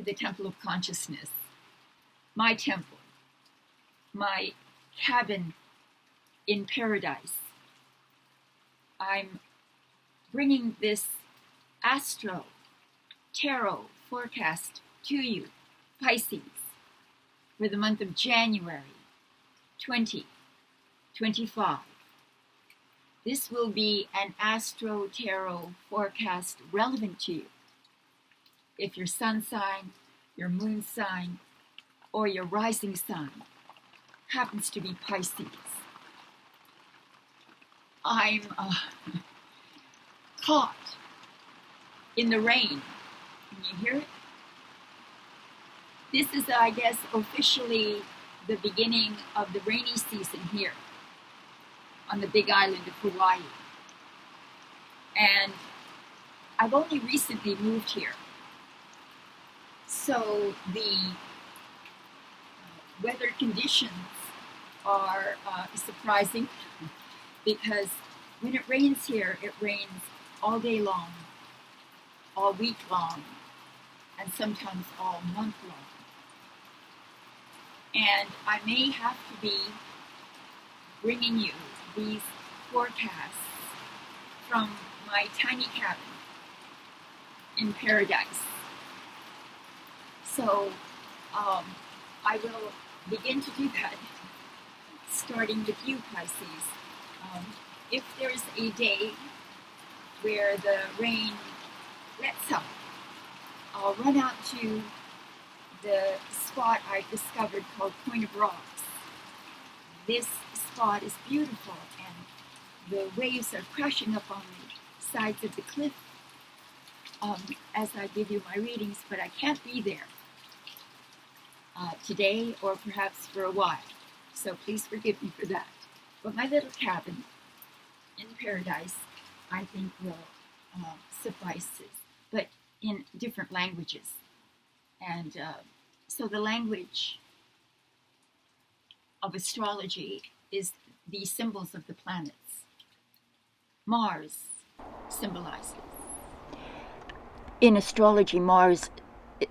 the Temple of Consciousness, my temple, my cabin in paradise. I'm bringing this Astro Tarot forecast to you, Pisces, for the month of January 2025. This will be an Astro Tarot forecast relevant to you if your sun sign, your moon sign, or your rising sign happens to be Pisces. I'm caught in the rain. Can you hear it? This is, I guess, officially the beginning of the rainy season here on the big island of Hawaii. And I've only recently moved here. So the weather conditions are surprising because when it rains here, it rains all day long, all week long, and sometimes all month long. And I may have to be bringing you these forecasts from my tiny cabin in paradise. So I will begin to do that, starting with you, Pisces. If there's a day where the rain lets up, I'll run out to the spot I've discovered called Point of Rocks. This spot is beautiful, and the waves are crashing up on the sides of the cliff as I give you my readings, but I can't be there today or perhaps for a while, so please forgive me for that. But my little cabin in paradise, I think, will suffice, but in different languages. And so the language of astrology is the symbols of the planets. Mars symbolizes. In astrology, Mars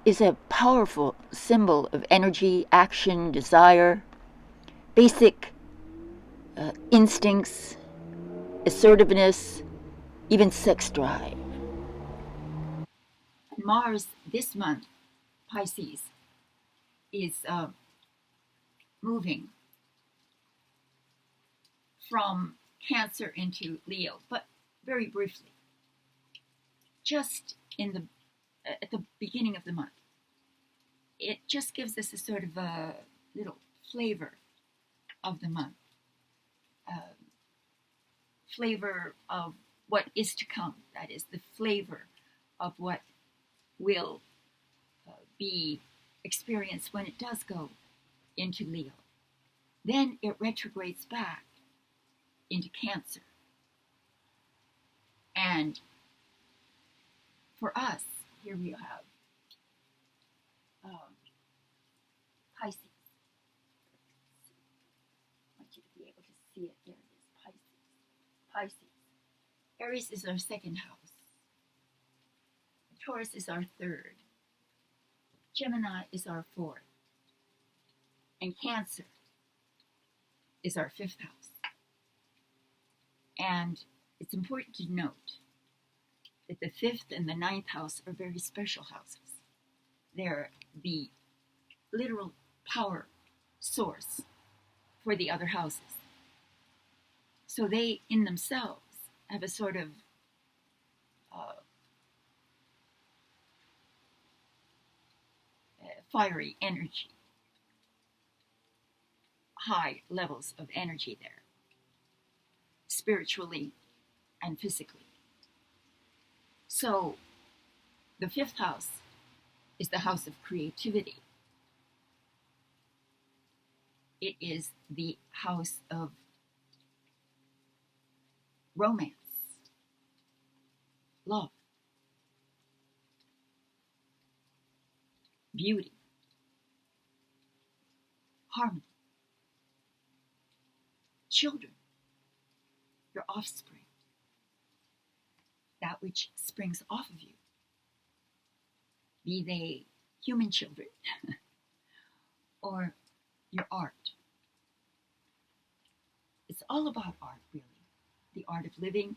is a powerful symbol of energy, action, desire, basic instincts, assertiveness, even sex drive. Mars this month, Pisces, is moving from Cancer into Leo, but very briefly, just at the beginning of the month. It just gives us a sort of a little flavor of the month, flavor of what is to come, that is, the flavor of what will be experienced when it does go into Leo. Then it retrogrades back into Cancer. And for us, here we have Pisces. I want you to be able to see it. There it is, Pisces. Pisces. Aries is our second house. Taurus is our third. Gemini is our fourth. And Cancer is our fifth house. And it's important to note that the fifth and the ninth house are very special houses. They're the literal power source for the other houses. So they, in themselves, have a sort of fiery energy, high levels of energy there, spiritually and physically. So the fifth house is the house of creativity. It is the house of romance, love, beauty, harmony, children, your offspring, that which springs off of you, be they human children, or your art. It's all about art, really. The art of living.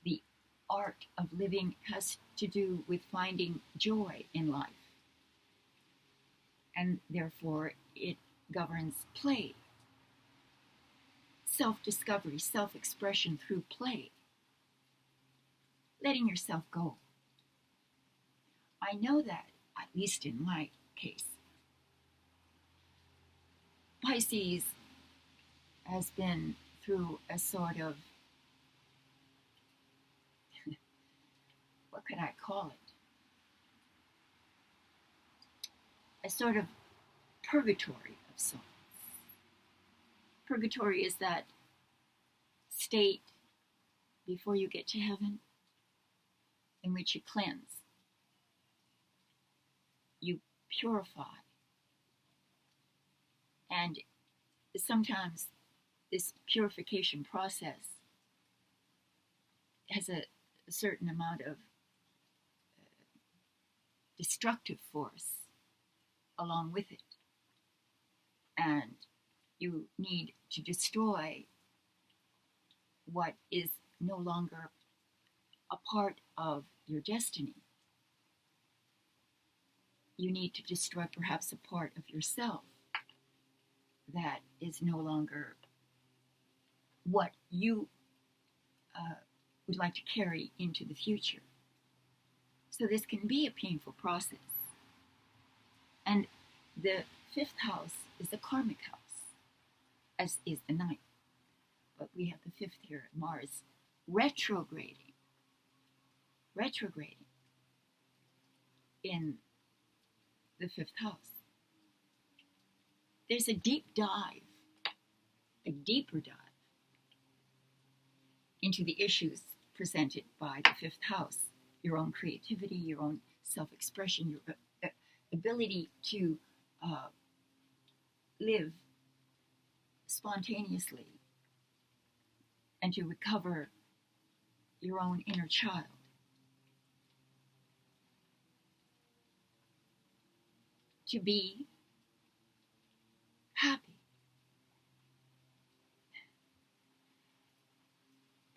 The art of living has to do with finding joy in life. And therefore, it governs play, self-discovery, self-expression through play, letting yourself go. I know that, at least in my case, Pisces has been through a sort of, what could I call it? A sort of purgatory of sorts. Purgatory is that state before you get to heaven in which you cleanse, you purify. And sometimes this purification process has a certain amount of destructive force along with it. And you need to destroy what is no longer a part of your destiny. You need to destroy perhaps a part of yourself that is no longer what you would like to carry into the future. So this can be a painful process. And the fifth house is the karmic house, as is the ninth. But we have the fifth here, Mars, retrograding in the fifth house. There's a deep dive, a deeper dive into the issues presented by the fifth house, your own creativity, your own self-expression, your ability to live spontaneously and to recover your own inner child. To be happy.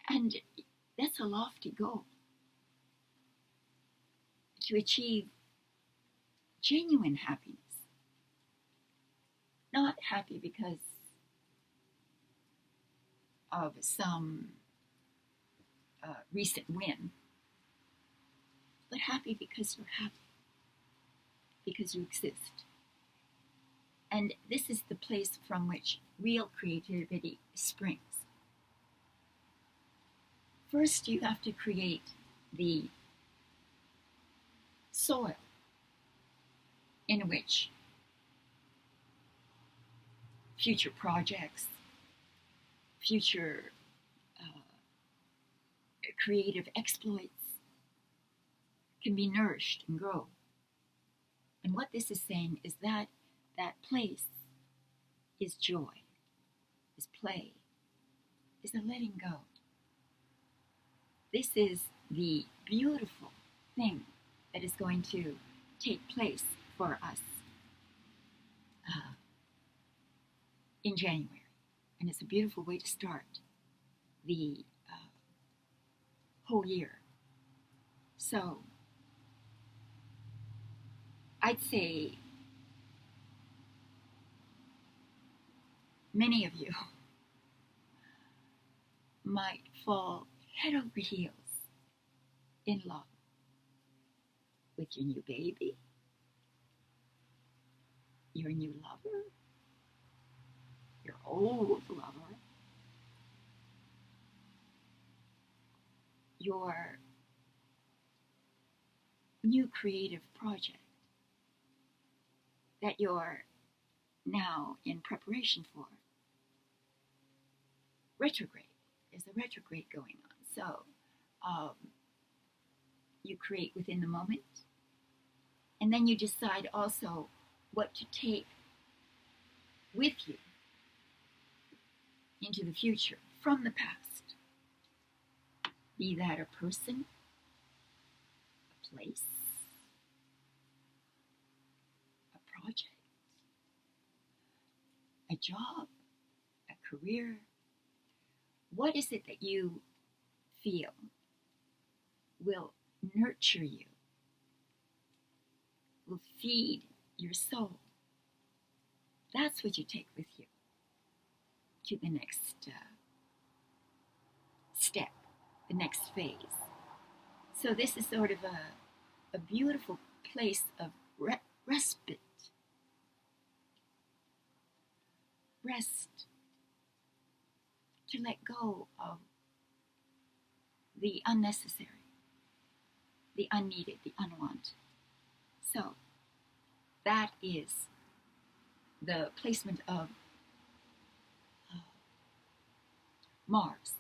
And that's a lofty goal. To achieve genuine happiness. Not happy because of some recent win, but happy because you're happy, because you exist. And this is the place from which real creativity springs. First, you have to create the soil in which future projects, future creative exploits can be nourished and grow. And what this is saying is that that place is joy, is play, is a letting go. This is the beautiful thing that is going to take place for us in January. And it's a beautiful way to start the whole year. So I'd say many of you might fall head over heels in love with your new baby, your new lover, your old lover, your new creative project that you're now in preparation for. Retrograde. There's a retrograde going on. So you create within the moment, and then you decide also what to take with you into the future from the past. Be that a person, a place, job, a career? What is it that you feel will nurture you, will feed your soul? That's what you take with you to the next step, the next phase. So this is sort of a beautiful place of respite. Rest. To let go of the unnecessary, the unneeded, the unwanted. So that is the placement of Mars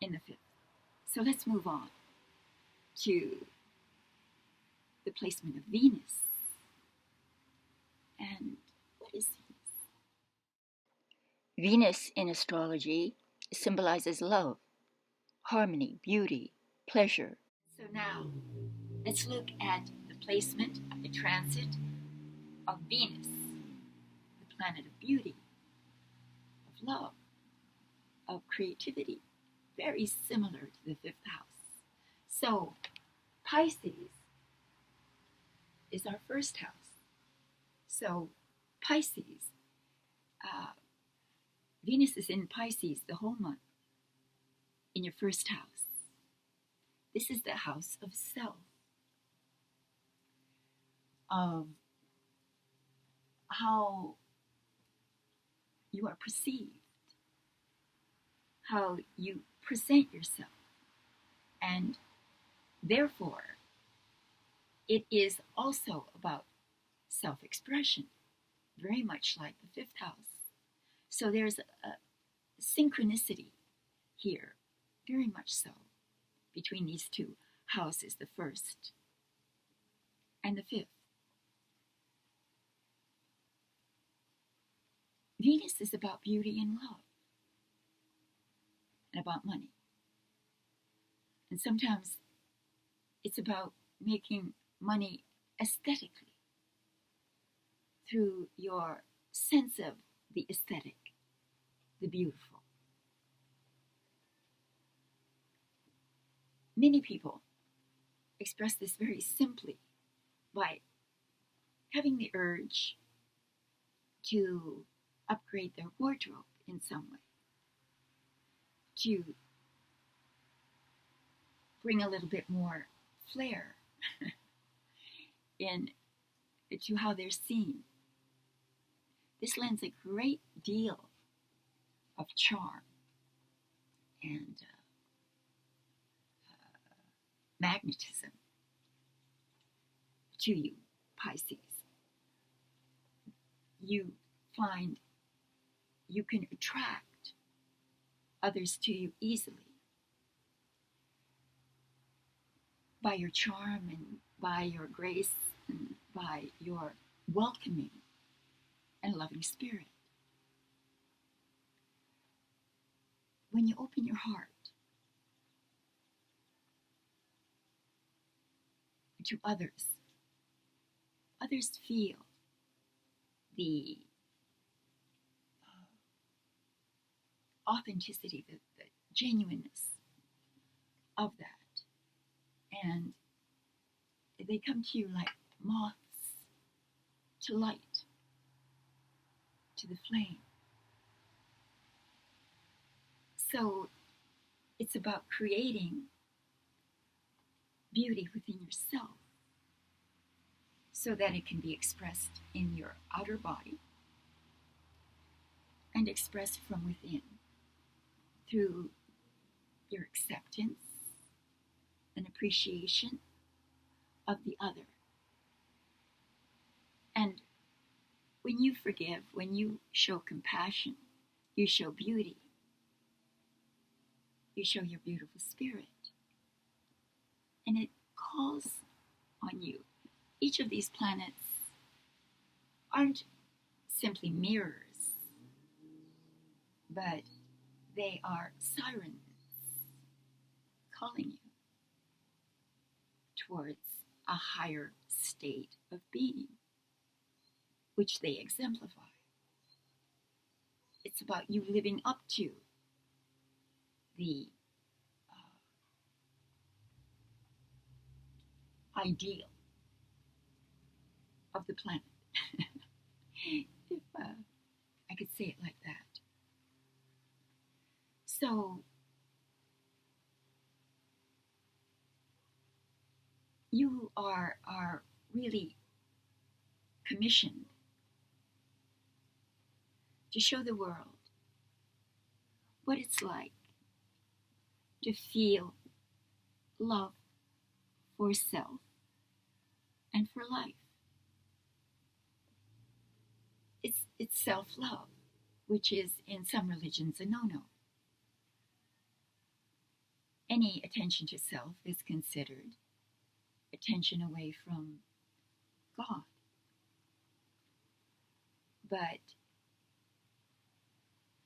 in the 5th. So let's move on to the placement of Venus. And what is Venus? Venus in astrology symbolizes love, harmony, beauty, pleasure. So now, let's look at the placement of the transit of Venus, the planet of beauty, of love, of creativity, very similar to the 5th house. So, Pisces is our 1st house. So, Pisces, Venus is in Pisces the whole month, in your 1st house. This is the house of self, of how you are perceived, how you present yourself, and therefore it is also about self-expression, very much like the 5th house. So there's a synchronicity here, very much so, between these two houses, the 1st and the 5th. Venus is about beauty and love, and about money. And sometimes it's about making money aesthetically, through your sense of the aesthetic, the beautiful. Many people express this very simply by having the urge to upgrade their wardrobe in some way, to bring a little bit more flair to how they're seen. This lends a great deal of charm and magnetism to you, Pisces. You find you can attract others to you easily by your charm and by your grace and by your welcoming and loving spirit. When you open your heart to others, others feel the authenticity, the genuineness of that. And they come to you like moths to light, to the flame. So it's about creating beauty within yourself so that it can be expressed in your outer body and expressed from within through your acceptance and appreciation of the other. And when you forgive, when you show compassion, you show beauty, you show your beautiful spirit, and it calls on you. Each of these planets aren't simply mirrors, but they are sirens calling you towards a higher state of being, which they exemplify. it's about you living up to the ideal of the planet. If I could say it like that. So you are really commissioned to show the world what it's like to feel love for self and for life. It's self-love, which is in some religions a no-no. Any attention to self is considered attention away from God. But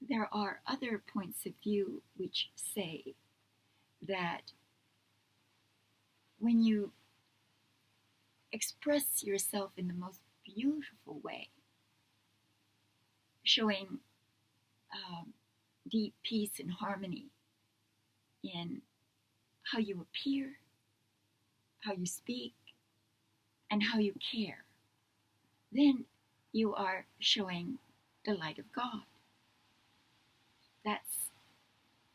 there are other points of view which say that when you express yourself in the most beautiful way, showing deep peace and harmony in how you appear, how you speak, and how you care, then you are showing the light of God. That's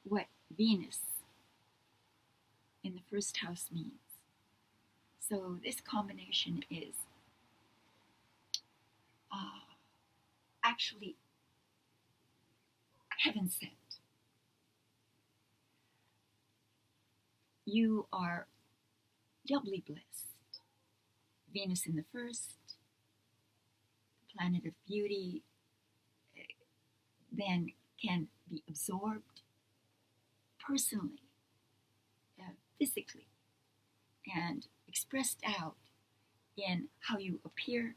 what Venus in the first house means. So this combination is actually heaven sent. You are doubly blessed. Venus in the first, the planet of beauty, then can be absorbed personally, physically, and expressed out in how you appear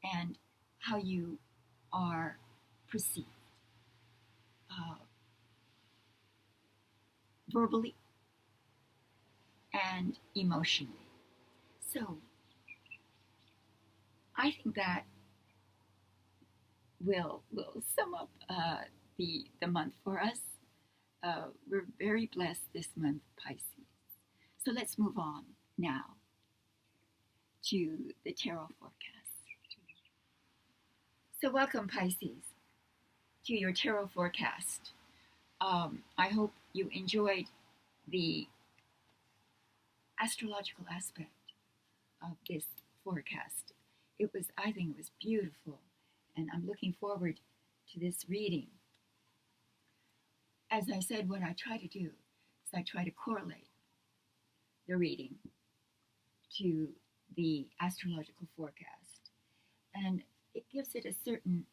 and how you are perceived, verbally and emotionally. So I think that will sum up the month for us. We're very blessed this month, Pisces. So let's move on now to the tarot forecast. So welcome, Pisces, to your tarot forecast. I hope you enjoyed the astrological aspect of this forecast. I think it was beautiful, and I'm looking forward to this reading. As I said, what I try to do is I try to correlate the reading to the astrological forecast, and it gives it a certain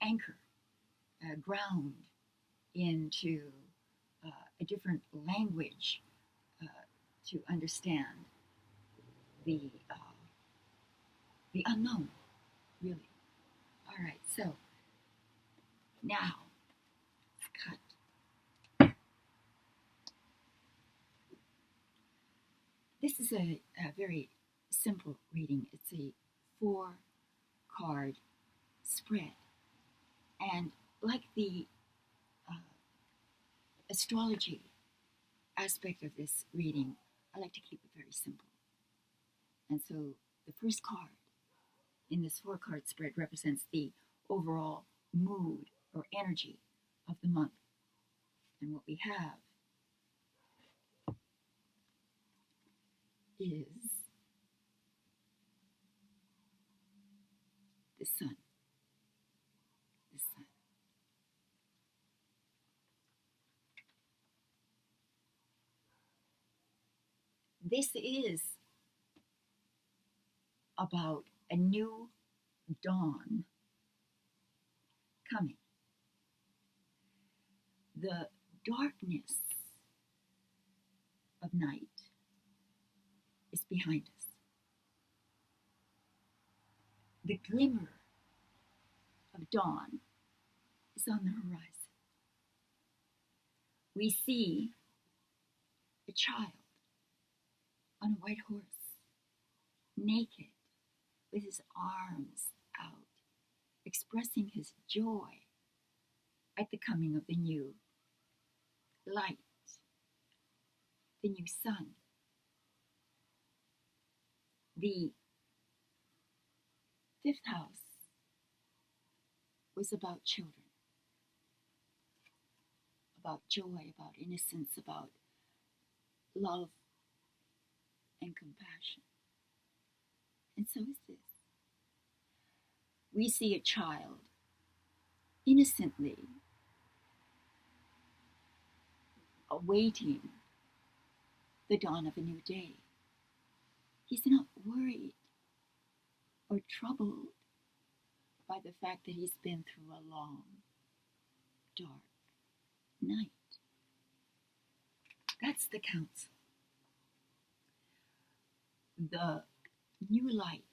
anchor, ground into a different language to understand the unknown, really. All right, so now let's cut. This is a very simple reading. It's a 4-card spread, and like the astrology aspect of this reading, I like to keep it very simple. And so the first card in this 4-card spread represents the overall mood or energy of the month. And what we have is the sun. The sun. This is about a new dawn coming. The darkness of night is behind us. The glimmer of dawn is on the horizon. We see a child on a white horse, naked, with his arms out, expressing his joy at the coming of the new light, the new sun. The fifth house was about children, about joy, about innocence, about love and compassion. And so is this. We see a child innocently awaiting the dawn of a new day. He's not worried or troubled by the fact that he's been through a long, dark night. That's the counsel. The new light,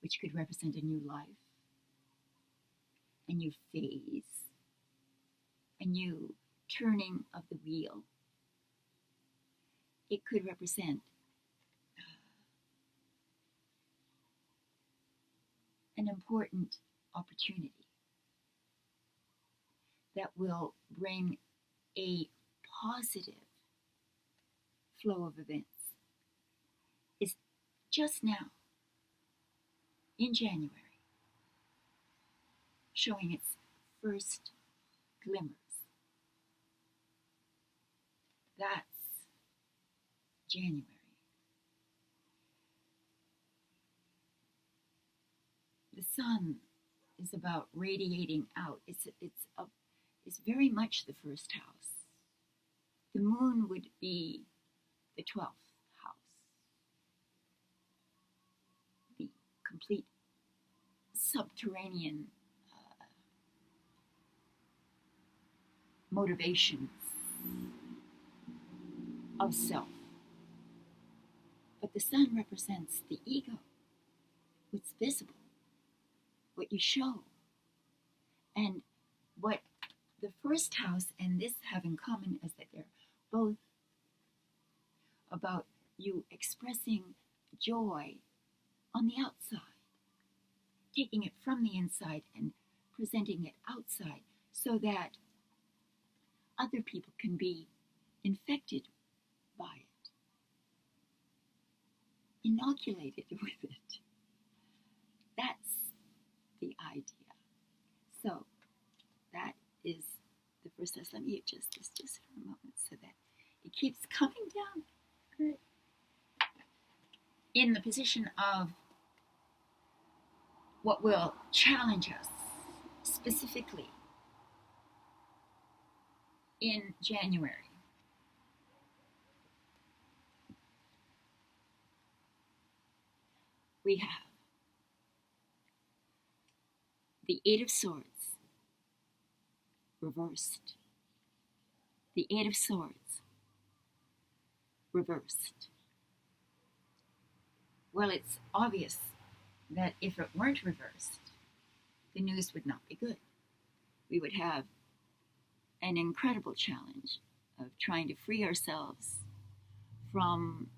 which could represent a new life, a new phase, a new turning of the wheel. It could represent an important opportunity that will bring a positive flow of events. It's just now, in January, showing its first glimmers. That's January. The sun is about radiating out. It's very much the first house. The moon would be the 12th house, the complete subterranean motivations of self. But the sun represents the ego, what's visible, what you show. And what the first house and this have in common is that they're both about you expressing joy on the outside, taking it from the inside and presenting it outside so that other people can be infected by it, inoculated with it. That's the idea. So that is the first house. Let me adjust this just for a moment so that it keeps coming down. Good. In the position of what will challenge us specifically in January. We have the Eight of Swords reversed. The Eight of Swords reversed. Well, it's obvious that if it weren't reversed, the news would not be good. We would have an incredible challenge of trying to free ourselves from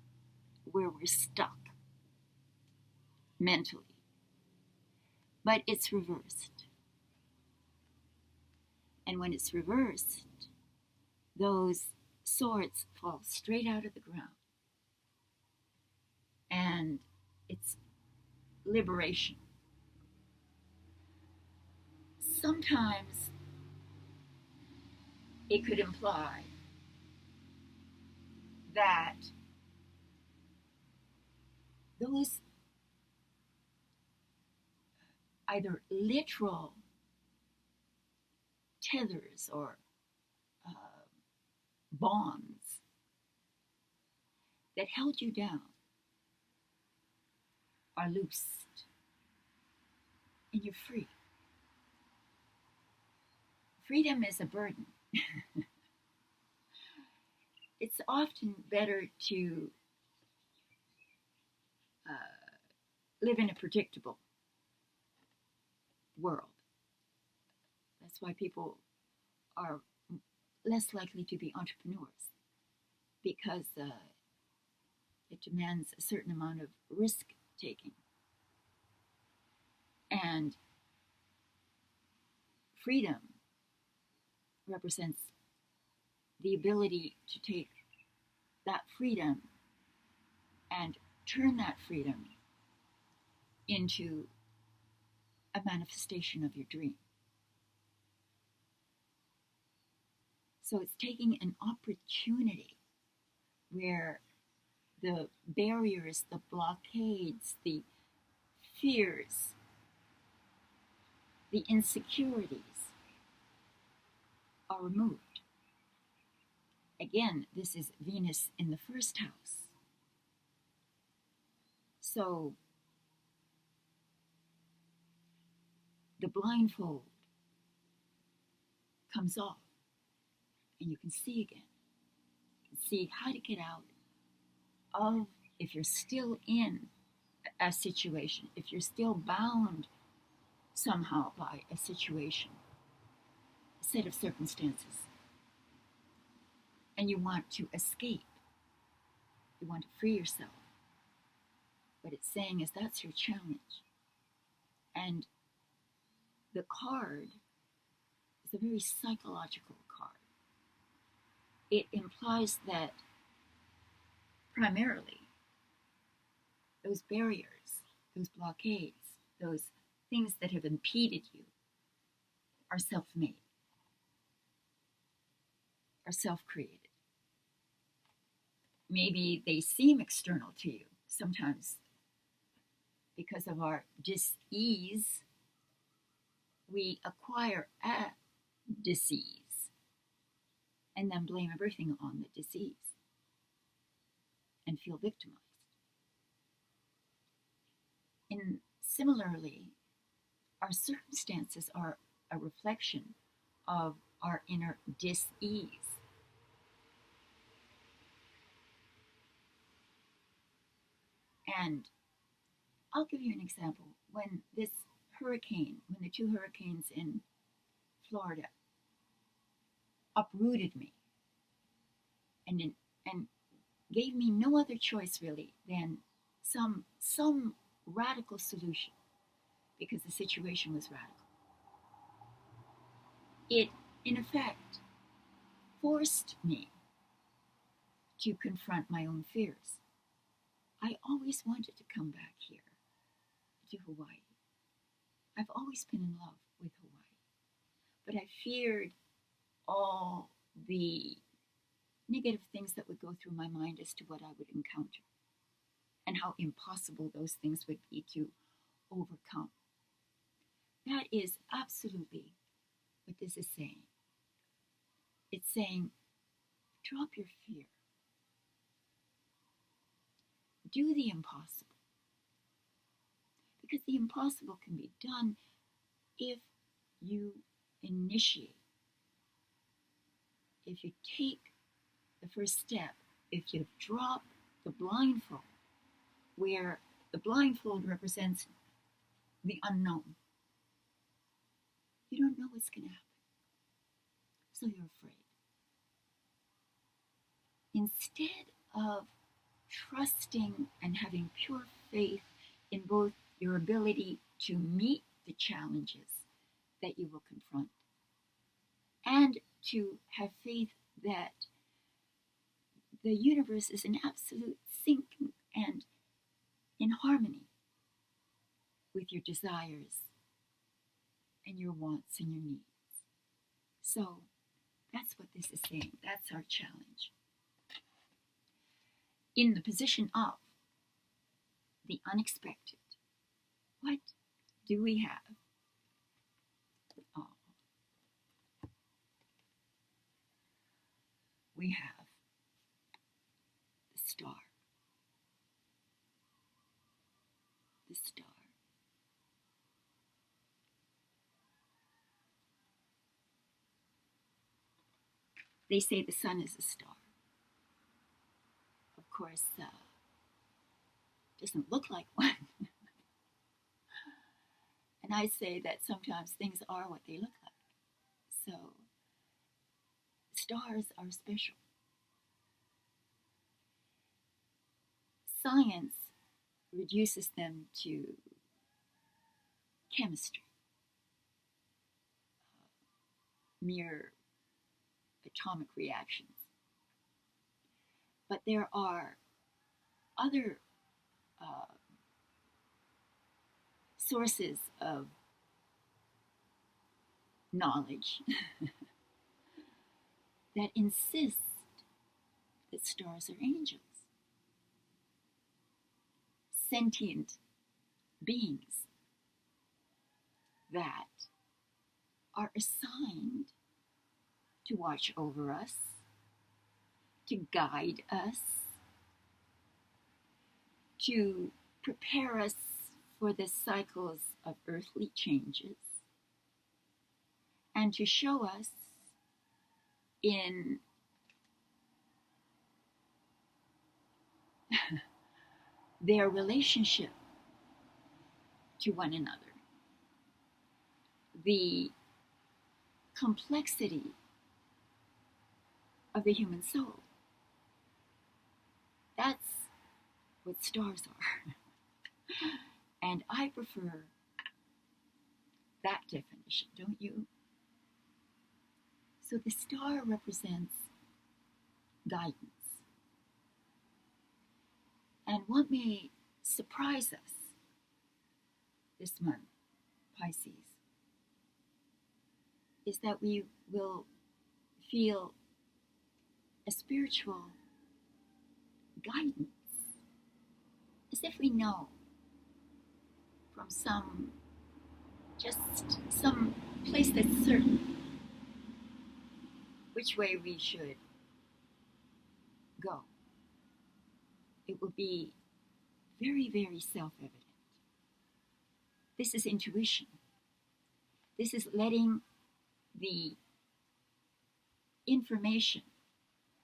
where we're stuck mentally. But it's reversed. And when it's reversed, those swords fall straight out of the ground. And it's liberation. Sometimes it could imply that those either literal tethers or bonds that held you down are loosed and you're free. Freedom is a burden. It's often better to live in a predictable world. That's why people are less likely to be entrepreneurs, because it demands a certain amount of risk taking. And freedom represents the ability to take that freedom and turn that freedom into a manifestation of your dream. So it's taking an opportunity where the barriers, the blockades, the fears, the insecurities are removed. Again, this is Venus in the first house. So the blindfold comes off and you can see again. You can see how to get out of, if you're still in a situation, if you're still bound somehow by a situation, a set of circumstances, and you want to escape, you want to free yourself. What it's saying is that's your challenge. And the card is a very psychological card. It implies that primarily those barriers, those blockades, those things that have impeded you are self-made, are self-created. Maybe they seem external to you sometimes because of our dis-ease. We acquire a disease and then blame everything on the disease and feel victimized. And similarly, our circumstances are a reflection of our inner dis-ease. And I'll give you an example. When this hurricane, when the two hurricanes in Florida uprooted me and gave me no other choice really than some radical solution, because the situation was radical. It, in effect, forced me to confront my own fears. I always wanted to come back here to Hawaii. I've always been in love with Hawaii, but I feared all the negative things that would go through my mind as to what I would encounter and how impossible those things would be to overcome. That is absolutely what this is saying. It's saying, drop your fear. Do the impossible. Because the impossible can be done if you initiate, if you take the first step, if you drop the blindfold, where the blindfold represents the unknown. You don't know what's going to happen, so you're afraid. Instead of trusting and having pure faith in both your ability to meet the challenges that you will confront and to have faith that the universe is in absolute sync and in harmony with your desires and your wants and your needs. So that's what this is saying. That's our challenge. In the position of the unexpected, what do we have? Oh, we have the star. The star. They say the sun is a star. Of course, doesn't look like one. And I say that sometimes things are what they look like. So, stars are special. Science reduces them to chemistry. mere atomic reactions. But there are other sources of knowledge that insist that stars are angels, sentient beings that are assigned to watch over us, to guide us, to prepare us for the cycles of earthly changes, and to show us in their relationship to one another the complexity of the human soul. That's what stars are. And I prefer that definition, don't you? So the star represents guidance. And what may surprise us this month, Pisces, is that we will feel a spiritual guidance, as if we know from some place that's certain which way we should go. It will be very, very self-evident. This is intuition. This is letting the information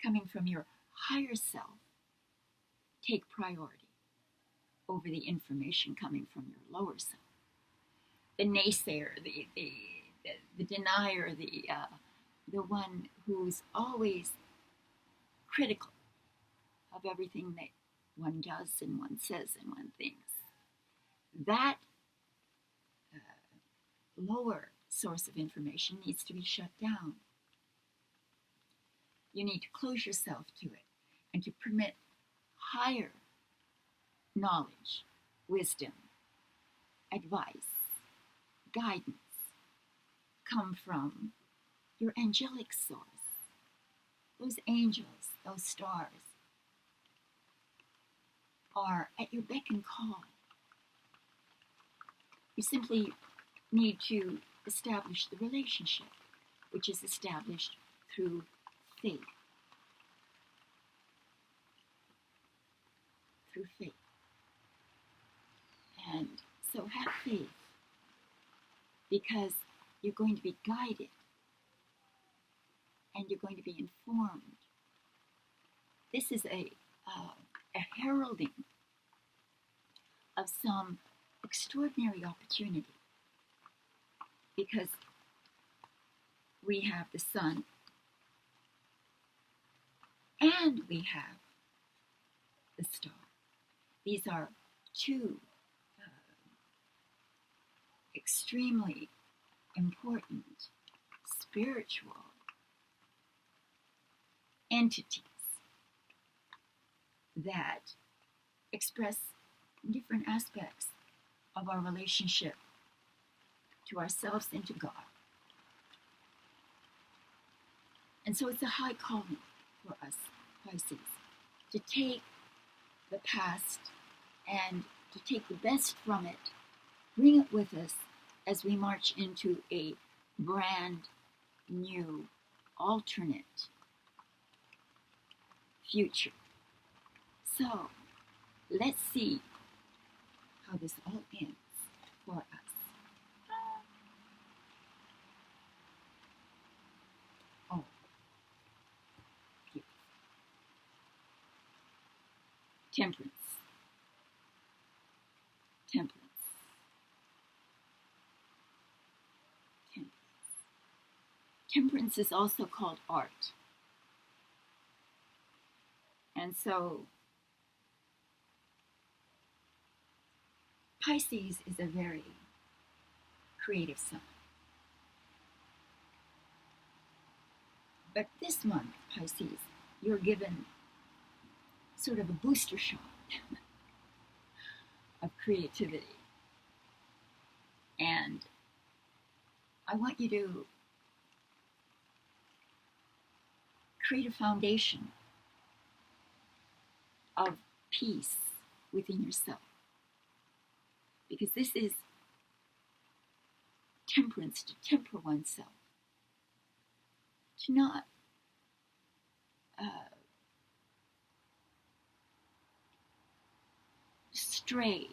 coming from your higher self take priority over the information coming from your lower self. The naysayer, the denier, the one who's always critical of everything that one does and one says and one thinks. That lower source of information needs to be shut down. You need to close yourself to it and to permit higher knowledge, wisdom, advice, guidance come from your angelic source. Those angels, those stars are at your beck and call. You simply need to establish the relationship, which is established through faith. Through faith. And so have faith, because you're going to be guided and you're going to be informed. This is a heralding of some extraordinary opportunity, because we have the sun and we have the star. These are two extremely important spiritual entities that express different aspects of our relationship to ourselves and to God. And so it's a high calling for us, Pisces, to take the past and to take the best from it, bring it with us as we march into a brand new, alternate future. So, let's see how this all ends for us. Oh, beautiful. Temperance. Temperance. Temperance. Temperance is also called art. And so, Pisces is a very creative sign. But this month, Pisces, you're given sort of a booster shot of creativity. And I want you to create a foundation of peace within yourself. Because this is temperance, to temper oneself, to not stray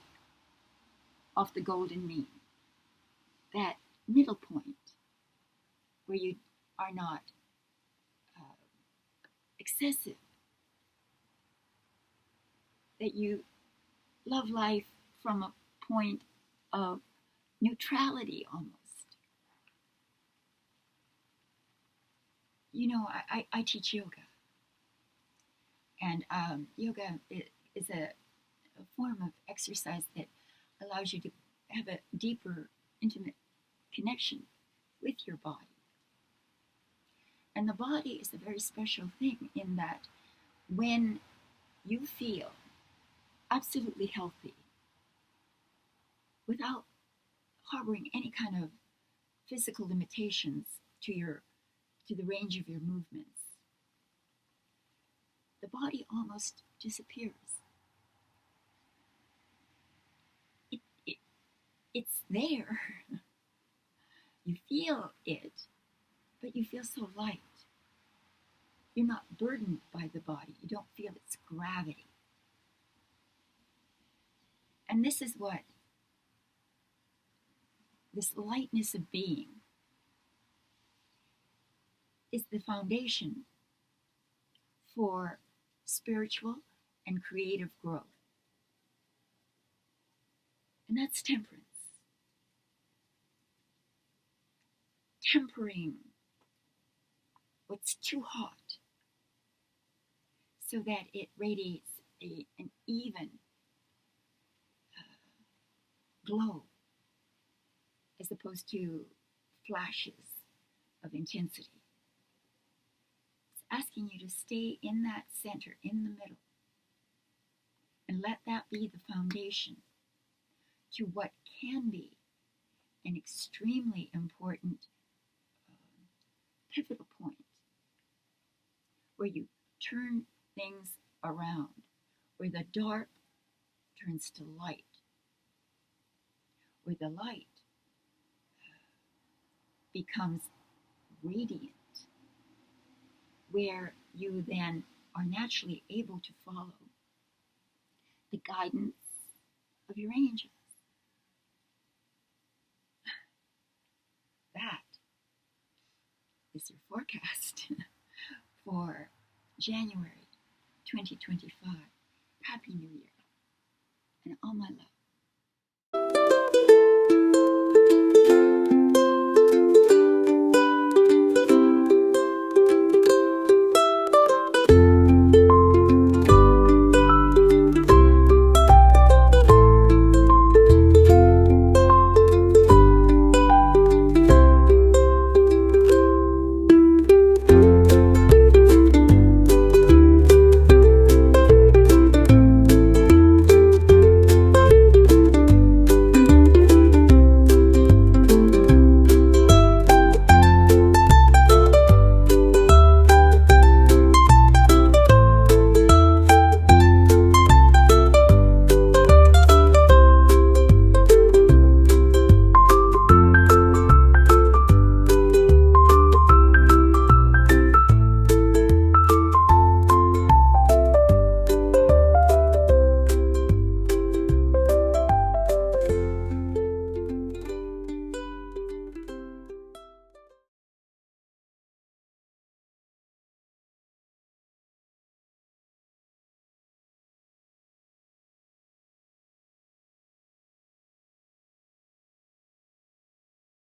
off the golden mean, that middle point where you are not excessive, that you love life from a point of neutrality almost. You know, I teach yoga, and yoga is a form of exercise that allows you to have a deeper, intimate connection with your body. And the body is a very special thing in that when you feel absolutely healthy, without harboring any kind of physical limitations to the range of your movements, the body almost disappears. It's there. You feel it, but you feel so light. You're not burdened by the body. You don't feel its gravity. And this is what this lightness of being is the foundation for spiritual and creative growth. And that's temperance. Tempering what's too hot so that it radiates an even glow as opposed to flashes of intensity. It's asking you to stay in that center, in the middle, and let that be the foundation to what can be an extremely important pivotal point where you turn things around, where the dark turns to light, where the light becomes radiant, where you then are naturally able to follow the guidance of your angels. That is your forecast for January 2025. Happy New Year and all my love.